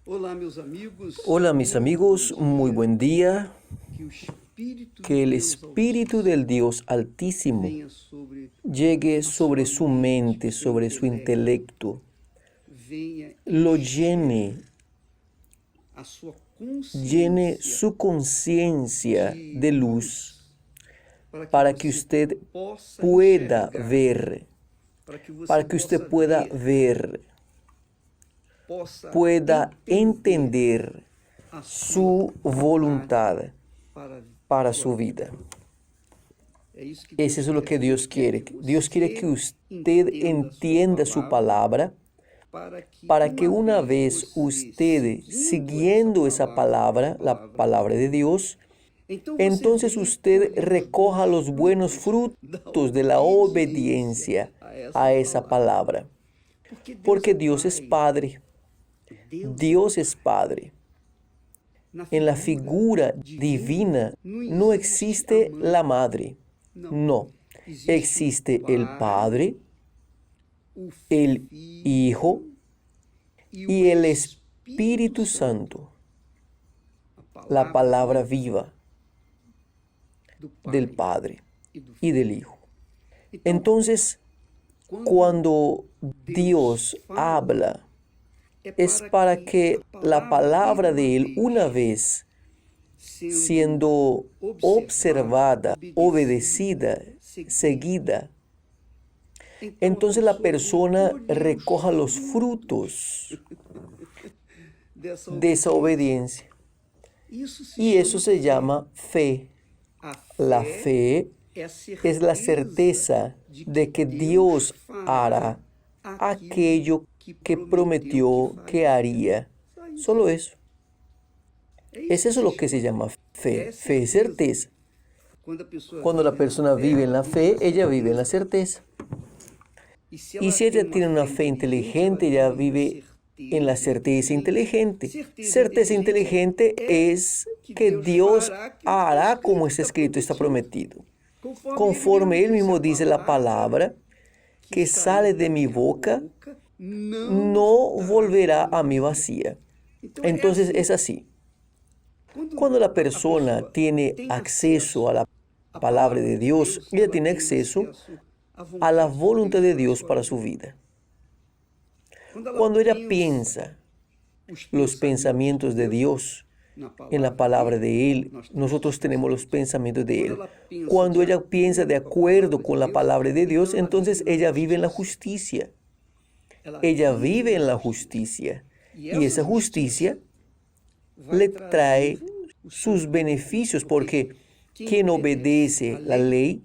Hola mis amigos, muy buen día. Que el Espíritu del Dios Altísimo llegue sobre su mente, sobre su intelecto, lo llene su conciencia de luz para que usted pueda ver, pueda entender su voluntad para su vida. Eso es lo que Dios quiere. Dios quiere que usted entienda su palabra para que una vez usted, siguiendo esa palabra, la palabra de Dios, entonces usted recoja los buenos frutos de la obediencia a esa palabra. Porque Dios es Padre. Dios es Padre. En la figura divina no existe la madre. No. Existe el Padre, el Hijo y el Espíritu Santo. La palabra viva del Padre y del Hijo. Entonces, cuando Dios habla, es para que la palabra de Él, una vez siendo observada, obedecida, seguida, entonces la persona recoja los frutos de esa obediencia. Y eso se llama fe. La fe es la certeza de que Dios hará aquello que prometió que haría. Solo eso. Es eso lo que se llama fe. Fe es certeza. Cuando la persona vive en la fe, ella vive en la certeza. Y si ella tiene una fe inteligente, ella vive en la certeza inteligente. Certeza inteligente es que Dios hará como está escrito, está prometido. Conforme Él mismo dice, la palabra que sale de mi boca no volverá a mí vacía. Entonces es así. Cuando la persona tiene acceso a la palabra de Dios, ella tiene acceso a la voluntad de Dios para su vida. Cuando ella piensa los pensamientos de Dios en la palabra de Él, nosotros tenemos los pensamientos de Él. Cuando ella piensa de acuerdo con la palabra de Dios, entonces ella vive en la justicia. Ella vive en la justicia. Y esa justicia le trae sus beneficios, porque quien obedece la ley,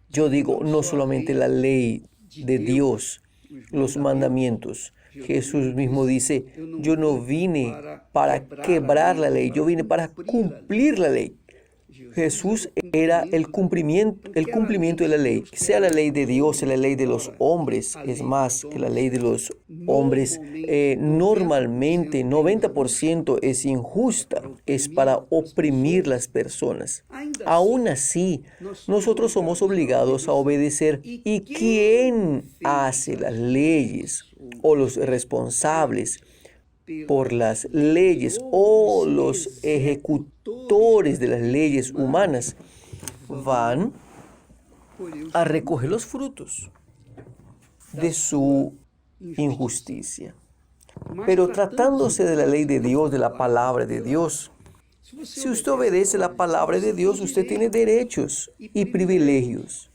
yo digo, no solamente la ley de Dios, los mandamientos. Jesús mismo dice, yo no vine para quebrar la ley, yo vine para cumplir la ley. Jesús era el cumplimiento de la ley, sea la ley de Dios, sea la ley de los hombres. Es más que la ley de los hombres, normalmente 90% es injusta, es para oprimir las personas. Aún así, nosotros somos obligados a obedecer. ¿Y quién hace las leyes o los responsables por las leyes o los ejecutores de las leyes humanas? Van a recoger los frutos de su injusticia. Pero tratándose de la ley de Dios, de la palabra de Dios, si usted obedece la palabra de Dios, usted tiene derechos y privilegios.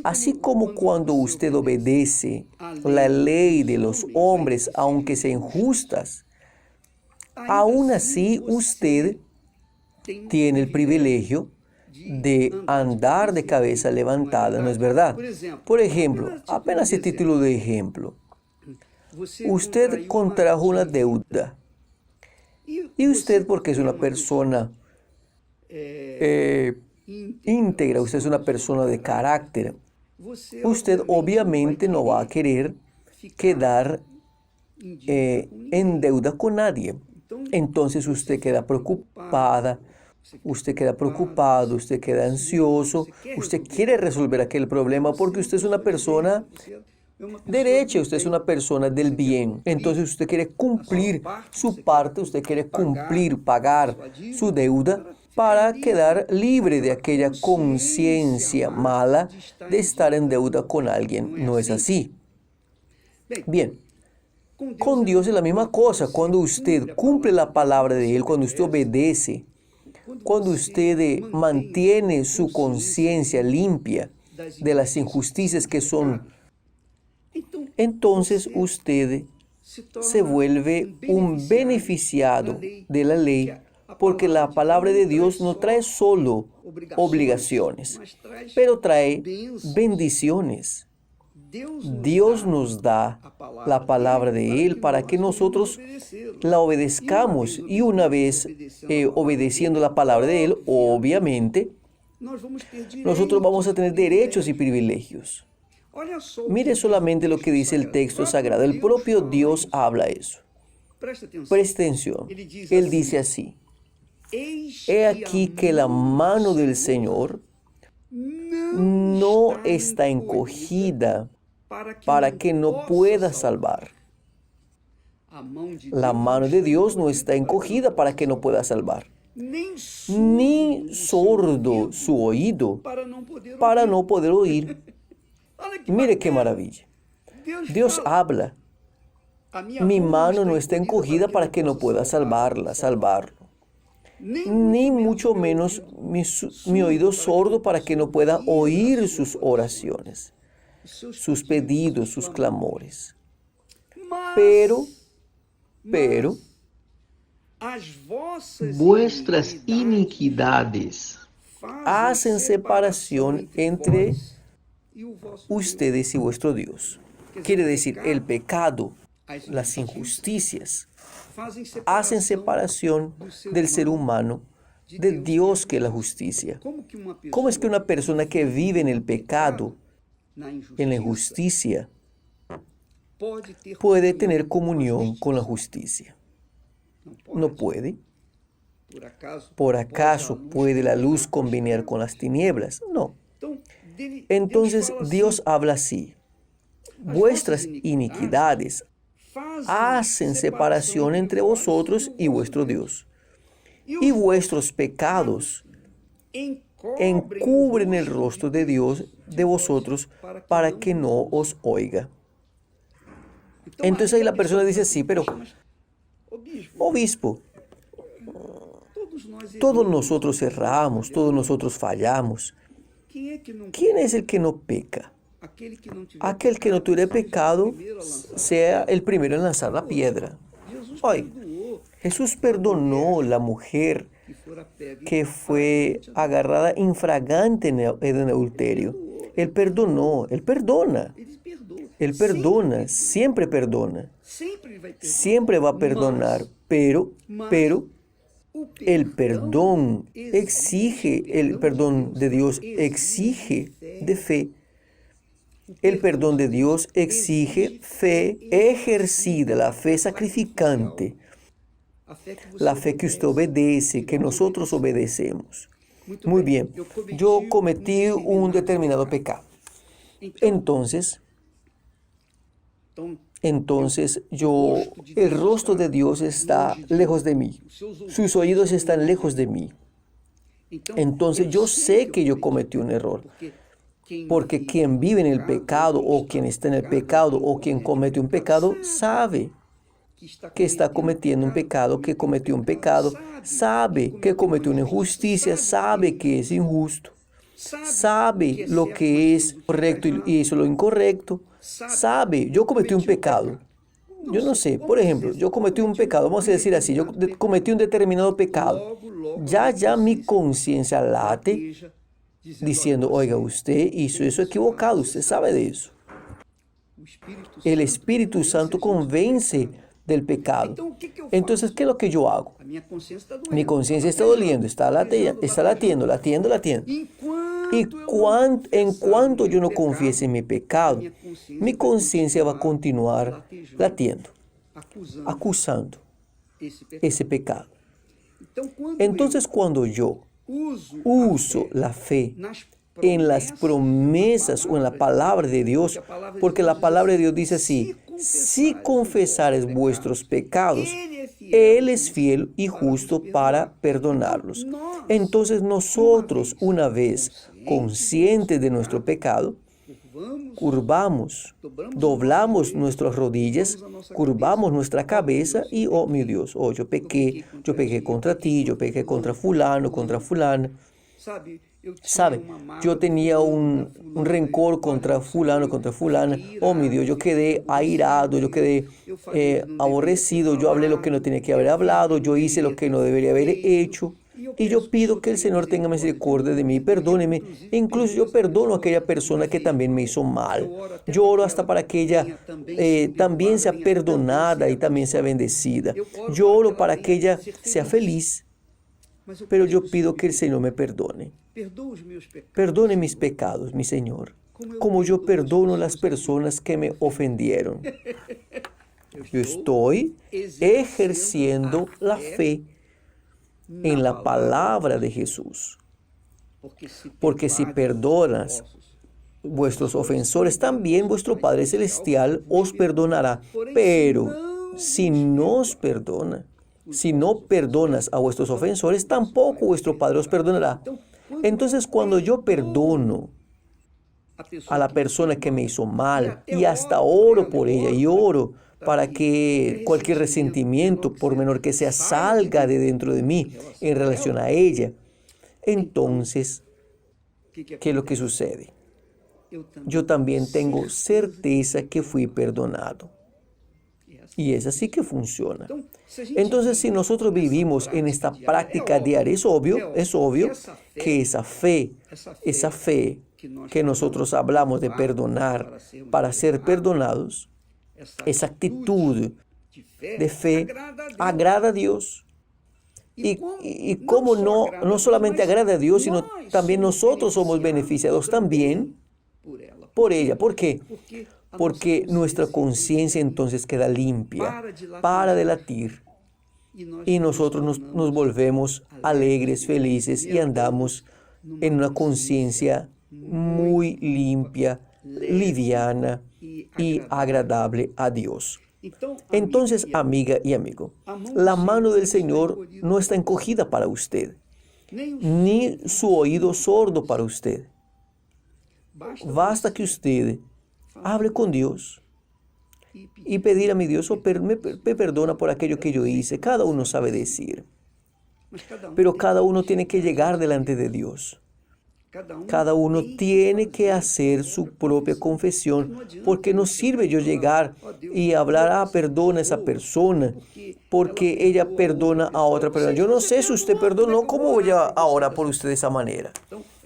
Así como cuando usted obedece la ley de los hombres, aunque sean injustas, aún así usted tiene el privilegio de andar de cabeza levantada, ¿no es verdad? Por ejemplo, apenas el título de ejemplo, usted contrajo una deuda y usted, porque es una persona íntegra, usted es una persona de carácter, usted obviamente no va a querer quedar en deuda con nadie. Entonces usted queda preocupada, usted queda preocupado, usted queda ansioso, usted quiere resolver aquel problema porque usted es una persona derecha, usted es una persona del bien. Entonces usted quiere cumplir su parte, usted quiere cumplir, pagar su deuda para quedar libre de aquella conciencia mala de estar en deuda con alguien. No es así. Bien. Con Dios es la misma cosa. Cuando usted cumple la palabra de Él, cuando usted obedece, cuando usted mantiene su conciencia limpia de las injusticias que son, entonces usted se vuelve un beneficiado de la ley, porque la palabra de Dios no trae solo obligaciones, pero trae bendiciones. Dios nos da la palabra de Él para que nosotros la obedezcamos. Y una vez obedeciendo la palabra de Él, obviamente, nosotros vamos a tener derechos y privilegios. Mire solamente lo que dice el texto sagrado. El propio Dios habla eso. Preste atención. Él dice así: He aquí que la mano del Señor no está encogida para que no pueda salvar. La mano de Dios no está encogida para que no pueda salvar. Ni sordo su oído para no poder oír. Mire qué maravilla. Dios habla. Mi mano no está encogida para que no pueda salvarlo. Ni mucho menos mi oído sordo para que no pueda oír sus oraciones, sus pedidos, sus clamores. Pero, vuestras iniquidades hacen separación entre ustedes y vuestro Dios. Quiere decir, el pecado, las injusticias, hacen separación del ser humano de Dios, que es la justicia. ¿Cómo es que una persona que vive en el pecado, en la injusticia, puede tener comunión con la justicia? No puede. ¿Por acaso puede la luz combinar con las tinieblas? No. Entonces Dios habla así: vuestras iniquidades hacen separación entre vosotros y vuestro Dios, y vuestros pecados encubren el rostro de Dios de vosotros para que no os oiga. Entonces ahí la persona dice: sí, pero obispo, todos nosotros erramos, todos nosotros fallamos. ¿Quién es el que no peca? Aquel que no tuviera pecado sea el primero en lanzar la piedra. Hoy, Jesús perdonó la mujer que fue agarrada infragante en adulterio. Él perdonó, Él perdona. Él perdona, siempre perdona. Siempre va a perdonar, pero el perdón de Dios exige de fe. El perdón de Dios exige fe ejercida, la fe sacrificante, la fe que usted obedece, que nosotros obedecemos. Muy bien, yo cometí un determinado pecado. Entonces el rostro de Dios está lejos de mí. Sus oídos están lejos de mí. Entonces yo sé que yo cometí un error. Porque quien vive en el pecado, o quien está en el pecado, o quien comete un pecado, sabe que está cometiendo un pecado, que cometió un pecado, sabe que cometió una injusticia, sabe que es injusto, sabe lo que es correcto y hizo lo incorrecto, sabe, yo cometí un pecado. Yo no sé, por ejemplo, yo cometí un pecado, vamos a decir así, yo cometí un determinado pecado. Ya mi conciencia late diciendo: oiga, usted hizo eso equivocado, usted sabe de eso. El Espíritu Santo convence del pecado. Entonces, ¿qué es lo que yo hago? Mi conciencia está doliendo, está latiendo. Y en cuanto yo no confiese en mi pecado, mi conciencia va a continuar latiendo, acusando ese pecado. Entonces, cuando yo uso la fe en las promesas o en la palabra de Dios, porque la palabra de Dios dice así: si confesares vuestros pecados, Él es fiel y justo para perdonarlos. Entonces nosotros, una vez conscientes de nuestro pecado, doblamos nuestras rodillas, curvamos nuestra cabeza y, oh mi Dios, oh yo pequé contra ti, yo pequé contra fulano, contra fulana. ¿Sabe? Yo tenía un rencor contra fulano, contra fulana. Oh mi Dios, yo quedé airado, yo quedé aborrecido, yo hablé lo que no tenía que haber hablado, yo hice lo que no debería haber hecho. Y yo pido que el Señor tenga misericordia de mí, perdóneme. E incluso yo perdono a aquella persona que también me hizo mal. Yo oro hasta para que ella también sea perdonada y también sea bendecida. Yo oro para que ella sea feliz, pero yo pido que el Señor me perdone. Perdone mis pecados, mi Señor, como yo perdono a las personas que me ofendieron. Yo estoy ejerciendo la fe en la palabra de Jesús. Porque si perdonas vuestros ofensores, también vuestro Padre Celestial os perdonará. Pero si no perdonas a vuestros ofensores, tampoco vuestro Padre os perdonará. Entonces, cuando yo perdono a la persona que me hizo mal, y hasta oro por ella, y oro para que cualquier resentimiento, por menor que sea, salga de dentro de mí en relación a ella, entonces, ¿qué es lo que sucede? Yo también tengo certeza que fui perdonado. Y es así que funciona. Entonces, si nosotros vivimos en esta práctica diaria, es obvio que esa fe que nosotros hablamos de perdonar para ser perdonados, esa actitud de fe agrada a Dios. Y cómo no solamente agrada a Dios, sino también nosotros somos beneficiados también por ella. ¿Por qué? Porque nuestra conciencia entonces queda limpia, para de latir, y nosotros nos volvemos alegres, felices, y andamos en una conciencia muy limpia, liviana y agradable a Dios. Entonces, amiga y amigo, la mano del Señor no está encogida para usted, ni su oído sordo para usted. Basta que usted hable con Dios y pedir a mi Dios: me perdona por aquello que yo hice. Cada uno sabe decir, pero cada uno tiene que llegar delante de Dios. Cada uno tiene que hacer su propia confesión, porque no sirve yo llegar y hablar: perdona a esa persona, porque ella perdona a otra persona. Yo no sé si usted perdonó, ¿cómo voy a orar por usted de esa manera?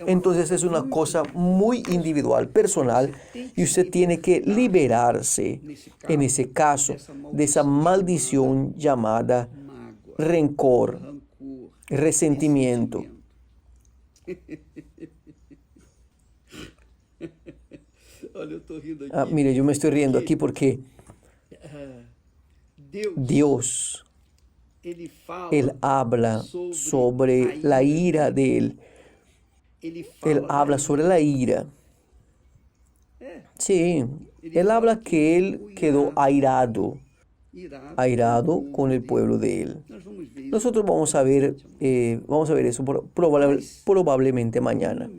Entonces es una cosa muy individual, personal, y usted tiene que liberarse, en ese caso, de esa maldición llamada rencor, resentimiento. Mire, yo me estoy riendo aquí porque Dios, Él habla sobre la ira de Él. Él habla sobre la ira. Sí, Él habla que Él quedó airado con el pueblo de Él. Nosotros vamos a ver eso probablemente mañana.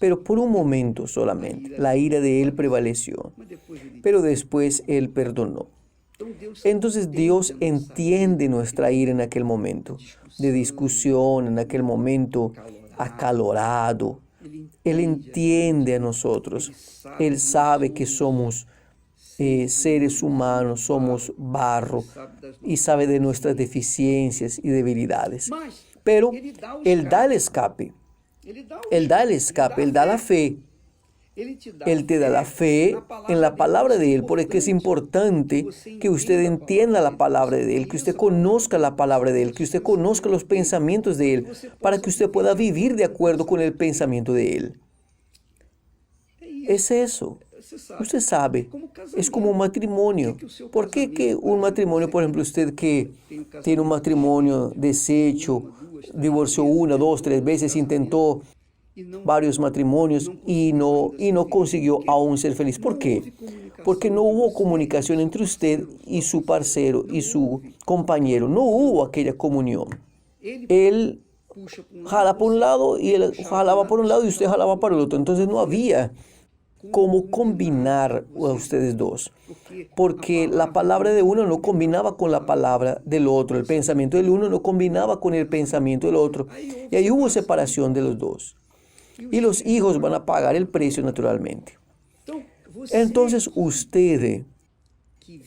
Pero por un momento solamente, la ira de Él prevaleció, pero después Él perdonó. Entonces Dios entiende nuestra ira en aquel momento de discusión, en aquel momento acalorado. Él entiende a nosotros. Él sabe que somos seres humanos, somos barro, y sabe de nuestras deficiencias y debilidades. Pero Él da el escape. Él da la fe. Él te da la fe en la palabra de Él, porque es importante que usted entienda la palabra de Él, que usted conozca la palabra de Él, que usted conozca los pensamientos de Él, para que usted pueda vivir de acuerdo con el pensamiento de Él. Es eso. Usted sabe, es como un matrimonio. ¿Por qué que un matrimonio, por ejemplo, usted que tiene un matrimonio deshecho, divorció 1, 2, 3 veces, intentó varios matrimonios y no consiguió aún ser feliz. ¿Por qué? Porque no hubo comunicación entre usted y su parcero y su compañero. No hubo aquella comunión. Él jala por un lado y él jalaba por un lado y usted jalaba para el otro. Entonces no había cómo combinar a ustedes dos, porque la palabra de uno no combinaba con la palabra del otro, el pensamiento del uno no combinaba con el pensamiento del otro, y ahí hubo separación de los dos, y los hijos van a pagar el precio naturalmente. Entonces usted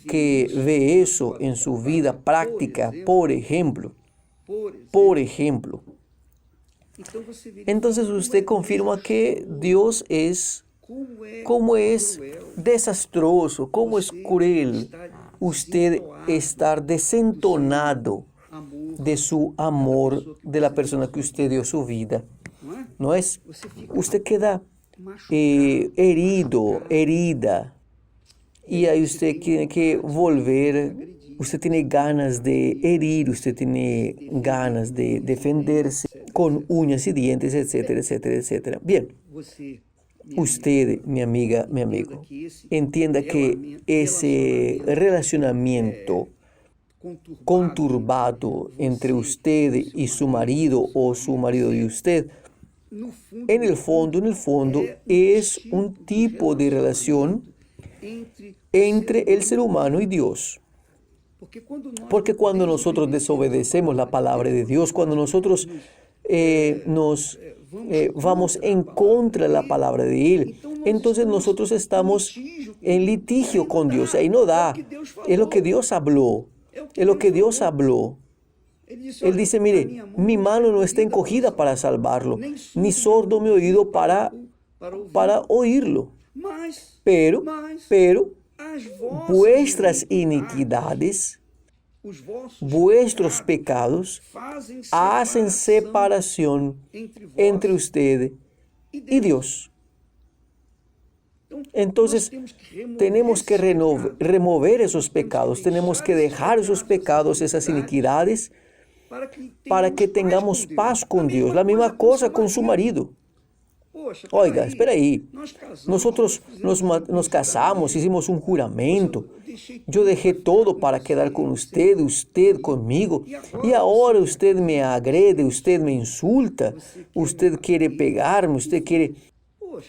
que ve eso en su vida práctica, por ejemplo, entonces usted confirma que Dios es cómo es desastroso, cómo es cruel usted estar desentonado de su amor de la persona que usted dio su vida. ¿No es? Usted queda herido, herida, y ahí usted tiene que volver, usted tiene ganas de herir, usted tiene ganas de defenderse con uñas y dientes, etcétera, etcétera, etcétera. Bien. Usted, mi amiga, mi amigo, entienda que ese relacionamiento conturbado entre usted y su marido o su marido y usted, en el fondo, es un tipo de relación entre el ser humano y Dios. Porque cuando nosotros desobedecemos la palabra de Dios, cuando nosotros vamos en contra de la palabra de Él, entonces nosotros estamos en litigio con Dios. Ahí no da. Es lo que Dios habló. Es lo que Dios habló. Él dice, mire, mi mano no está encogida para salvarlo, ni sordo mi oído para oírlo. Pero vuestras iniquidades, vuestros pecados hacen separación entre usted y Dios. Entonces, tenemos que remover esos pecados, tenemos que dejar esos pecados, esas iniquidades, para que tengamos paz con Dios. La misma cosa con su marido. Oiga, espera ahí. Nosotros nos casamos, hicimos un juramento. Yo dejé todo para quedar con usted, usted conmigo. Y ahora usted me agrede, usted me insulta, usted quiere pegarme, usted quiere...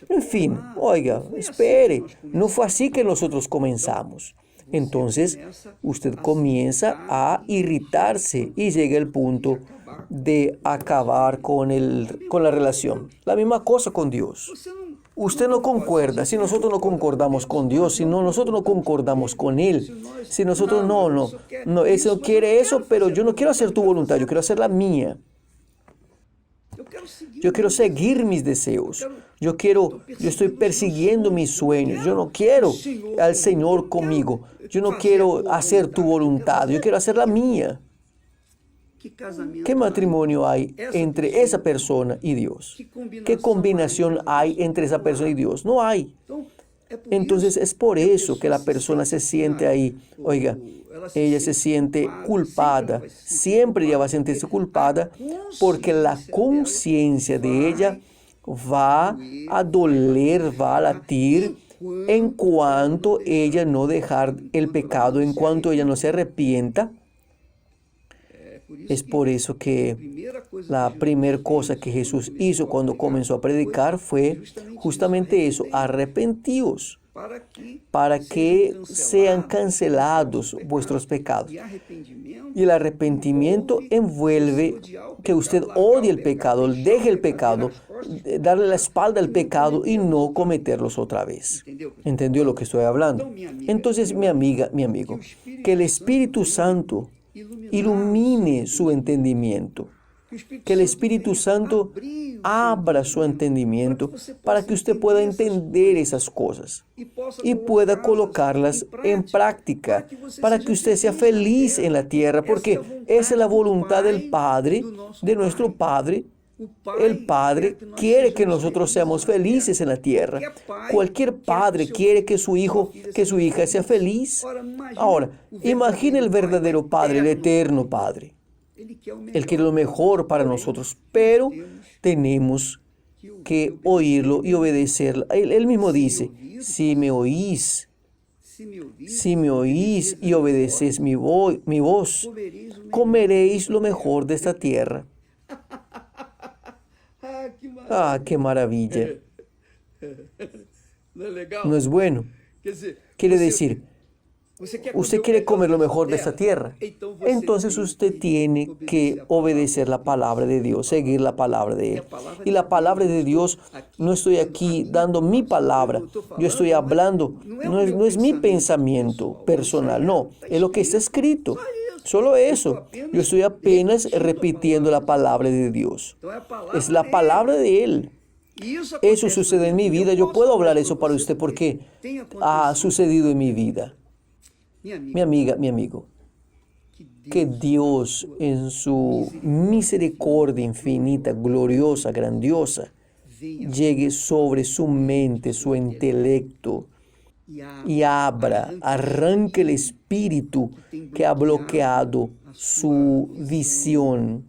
En fin, oiga, espere. No fue así que nosotros comenzamos. Entonces, usted comienza a irritarse y llega el punto de acabar con la relación. La misma cosa con Dios. Usted no concuerda. Si nosotros no concordamos con Dios, si nosotros no concordamos con Él, si nosotros no, Él no quiere eso, pero yo no quiero hacer tu voluntad, yo quiero hacer la mía. Yo quiero seguir mis deseos. Yo estoy persiguiendo mis sueños. Yo no quiero al Señor conmigo. Yo no quiero hacer tu voluntad. Yo quiero hacer la mía. ¿Qué matrimonio hay entre esa persona y Dios? ¿Qué combinación hay entre esa persona y Dios? No hay. Entonces es por eso que la persona se siente ahí. Oiga, ella se siente culpada. Siempre ella va a sentirse culpada porque la conciencia de ella va a doler, va a latir en cuanto ella no dejar el pecado, en cuanto ella no se arrepienta. Es por eso que la primera cosa que Jesús hizo cuando comenzó a predicar fue justamente eso, arrepentíos, para que sean cancelados vuestros pecados. Y el arrepentimiento envuelve que usted odie el pecado, deje el pecado, darle la espalda al pecado y no cometerlos otra vez. ¿Entendió lo que estoy hablando? Entonces, mi amiga, mi amigo, que el Espíritu Santo ilumine su entendimiento, que el Espíritu Santo abra su entendimiento para que usted pueda entender esas cosas y pueda colocarlas en práctica para que usted sea feliz en la tierra, porque esa es la voluntad del Padre, de nuestro Padre. El Padre quiere que nosotros seamos felices en la tierra. Cualquier padre quiere que su hijo, que su hija sea feliz. Ahora, imagine el verdadero Padre, el eterno Padre. Él quiere lo mejor para nosotros, pero tenemos que oírlo y obedecerlo. Él mismo dice, si me oís y obedecéis mi voz, comeréis lo mejor de esta tierra. Ah, qué maravilla. No es bueno. Quiere decir, usted quiere comer lo mejor de esta tierra. Entonces usted tiene que obedecer la palabra de Dios, seguir la palabra de Él. Y la palabra de Dios, no estoy aquí dando mi palabra, yo estoy hablando, no es mi pensamiento personal, no, es lo que está escrito. Solo eso. Yo estoy apenas repitiendo la palabra de Dios. Es la palabra de Él. Eso sucede en mi vida. Yo puedo hablar eso para usted porque ha sucedido en mi vida. Mi amiga, mi amigo, que Dios en su misericordia infinita, gloriosa, grandiosa, llegue sobre su mente, su intelecto y arranque el espíritu que ha bloqueado su visión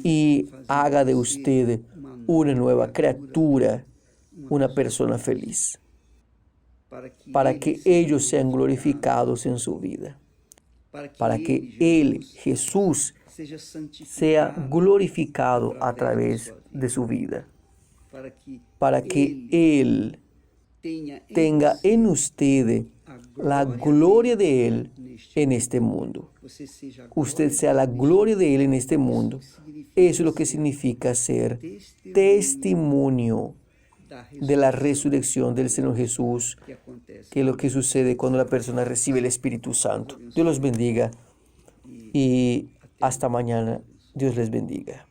y haga de usted una nueva criatura, una persona feliz, para que ellos sean glorificados en su vida, para que Él, Jesús, sea glorificado a través de su vida, para que Él tenga en usted la gloria de Él en este mundo. Usted sea la gloria de Él en este mundo. Eso es lo que significa ser testimonio de la resurrección del Señor Jesús, que es lo que sucede cuando la persona recibe el Espíritu Santo. Dios los bendiga y hasta mañana. Dios les bendiga.